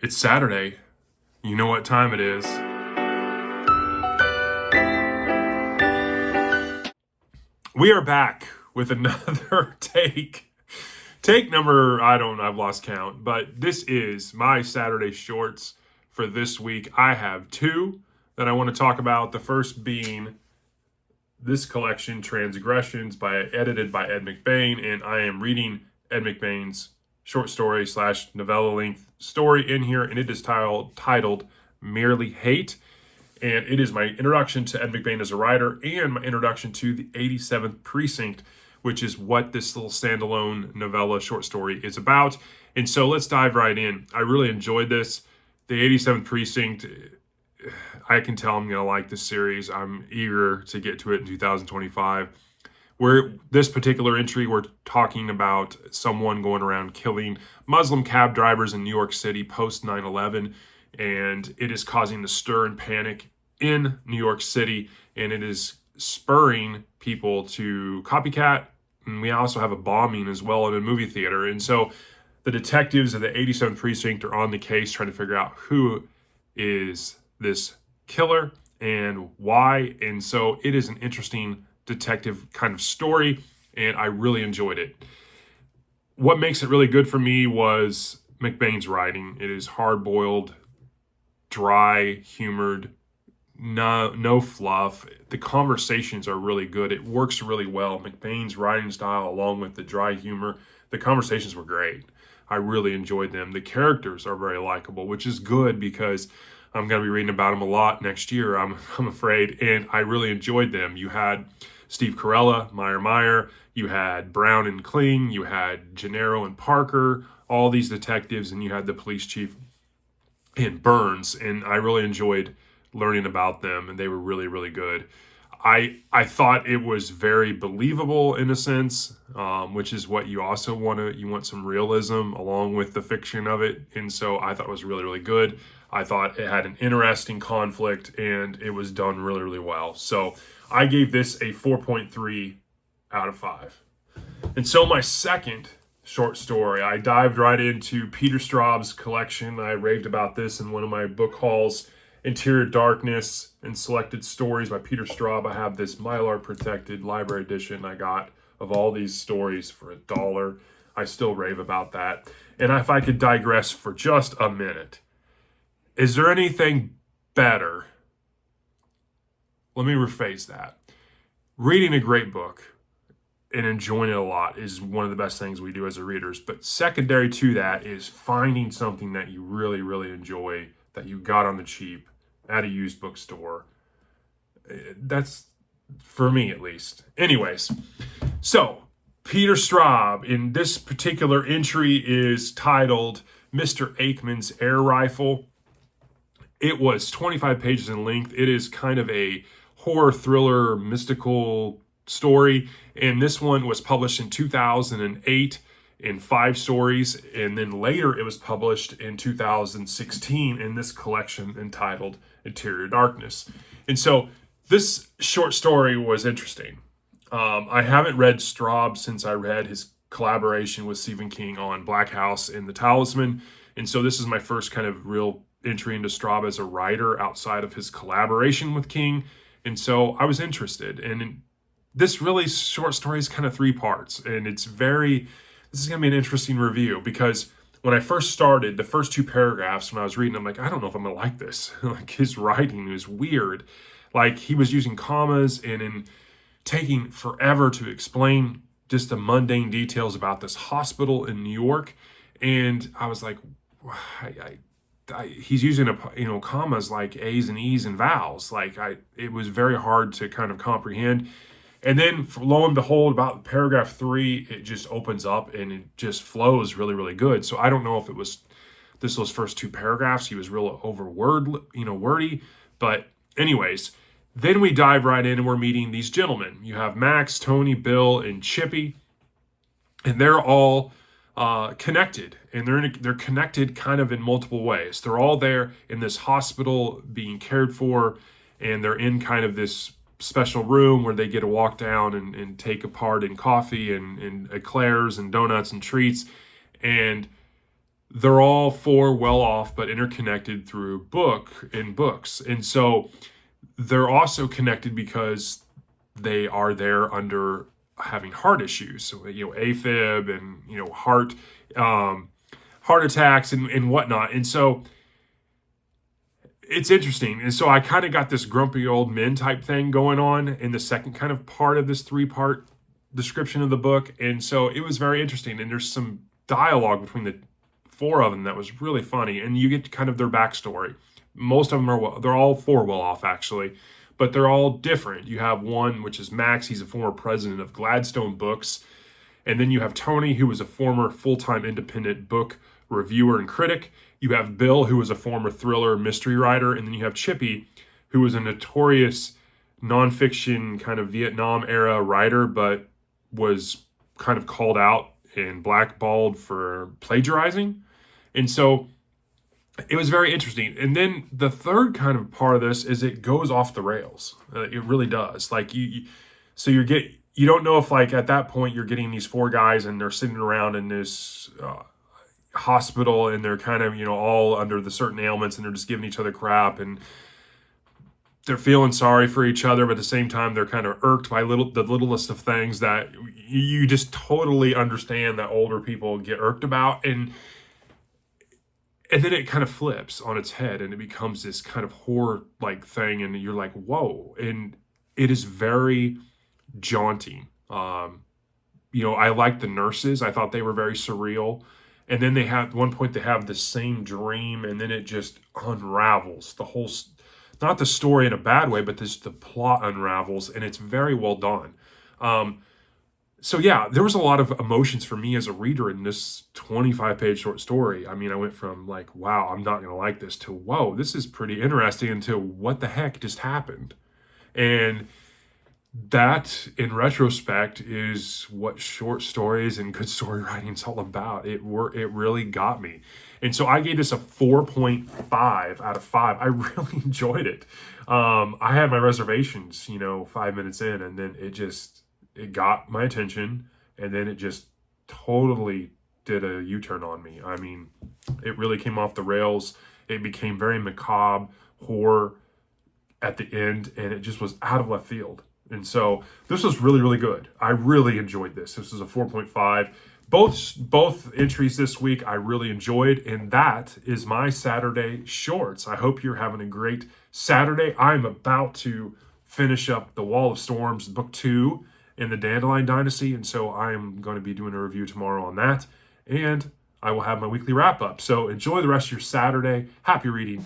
It's Saturday. You know what time it is. We are back with another take. Take number, I've lost count, but this is my Saturday shorts for this week. I have two that I want to talk about. The first being this collection, Transgressions, edited by Ed McBain, and I am reading Ed McBain's short story / novella length story in here, and it is titled Merely Hate. And it is my introduction to Ed McBain as a writer and my introduction to the 87th Precinct, which is what this little standalone novella short story is about. And so let's dive right in. I really enjoyed this. The 87th Precinct, I can tell I'm going to like this series. I'm eager to get to it in 2025. Where this particular entry, we're talking about someone going around killing Muslim cab drivers in New York City post 9/11, and it is causing a stir and panic in New York City, and it is spurring people to copycat. And we also have a bombing as well in a movie theater. And so the detectives of the 87th Precinct are on the case trying to figure out who is this killer and why. And so it is an interesting detective kind of story, and I really enjoyed it. What makes it really good for me was McBain's writing. It is hard-boiled, dry, humored, no fluff. The conversations are really good. It works really well. McBain's writing style, along with the dry humor, the conversations were great. I really enjoyed them. The characters are very likable, which is good because I'm going to be reading about them a lot next year, I'm afraid, and I really enjoyed them. You had Steve Carella, Meyer, you had Brown and Kling, you had Gennaro and Parker, all these detectives, and you had the police chief in Burns, and I really enjoyed learning about them, and they were really, really good. I thought it was very believable in a sense, which is what you also want. You want some realism along with the fiction of it, and so I thought it was really, really good. I thought it had an interesting conflict, and it was done really, really well. So I gave this a 4.3 out of 5. And so my second short story, I dived right into Peter Straub's collection. I raved about this in one of my book hauls, Interior Darkness and Selected Stories by Peter Straub. I have this Mylar protected library edition I got of all these stories for $1. I still rave about that. And if I could digress for just a minute, is there anything better? Let me rephrase that. Reading a great book and enjoying it a lot is one of the best things we do as readers. But secondary to that is finding something that you really, really enjoy that you got on the cheap at a used bookstore. That's, for me at least. Anyways, so Peter Straub in this particular entry is titled Mr. Aikman's Air Rifle. It was 25 pages in length. It is kind of a horror thriller mystical story, and this one was published in 2008 in 5 stories, and then later it was published in 2016 in this collection entitled Interior Darkness. And so this short story was interesting. I haven't read Straub since I read his collaboration with Stephen King on Black House and The Talisman, and so this is my first kind of real entry into Straub as a writer outside of his collaboration with King. And so I was interested. And this really short story is kind of 3 parts. And this is going to be an interesting review because when I first started, the first 2 paragraphs when I was reading, I'm like, I don't know if I'm going to like this. Like his writing is weird. Like he was using commas and taking forever to explain just the mundane details about this hospital in New York. And I was like, he's using commas like A's and E's and vowels. It was very hard to kind of comprehend. And then lo and behold, about paragraph 3, it just opens up and it just flows really, really good. So I don't know if it was those first 2 paragraphs, he was real wordy. But anyways, then we dive right in and we're meeting these gentlemen. You have Max, Tony, Bill, and Chippy, and they're all connected, and they're connected kind of in multiple ways. They're all there in this hospital being cared for, and they're in kind of this special room where they get to walk down and take a part in coffee and eclairs and donuts and treats. And they're all four well off but interconnected through books. And so they're also connected because they are there under having heart issues. So, AFib and, um, heart attacks and whatnot. And so it's interesting. And so I kind of got this grumpy old men type thing going on in the second kind of part of this 3-part description of the book. And so it was very interesting. And there's some dialogue between the 4 of them that was really funny. And you get kind of their backstory. Most of them they're all 4 well off actually, but they're all different. You have one, which is Max. He's a former president of Gladstone Books. And then you have Tony, who was a former full-time independent book reviewer and critic. You have Bill, who was a former thriller mystery writer. And then you have Chippy, who was a notorious nonfiction kind of Vietnam era writer, but was kind of called out and blackballed for plagiarizing. And so it was very interesting. And then the third kind of part of this is it goes off the rails. It really does. Like so you don't know if like at that point you're getting these 4 guys and they're sitting around in this hospital and they're kind of, all under the certain ailments and they're just giving each other crap and they're feeling sorry for each other, but at the same time they're kind of irked by the littlest of things that you just totally understand that older people get irked about. And then it kind of flips on its head and it becomes this kind of horror-like thing, and you're like, whoa. And it is very jaunty. I like the nurses. I thought they were very surreal. And then at one point they have the same dream, and then it just unravels. The whole, not the story in a bad way, but the plot unravels, and it's very well done. So yeah, there was a lot of emotions for me as a reader in this 25-page short story. I mean, I went from like, wow, I'm not going to like this, to, whoa, this is pretty interesting, and to what the heck just happened. And that, in retrospect, is what short stories and good story writing is all about. It really got me. And so I gave this a 4.5 out of 5. I really enjoyed it. I had my reservations, 5 minutes in, and then it got my attention, and then it just totally did a U-turn on me. I mean, it really came off the rails. It became very macabre horror at the end, and it just was out of left field. And so this was really, really good. I really enjoyed this. This was a 4.5. Both entries this week I really enjoyed, and that is my Saturday shorts. I hope you're having a great Saturday. I'm about to finish up The Wall of Storms, book 2 in the Dandelion Dynasty, and so I am going to be doing a review tomorrow on that, and I will have my weekly wrap-up. So enjoy the rest of your Saturday. Happy reading.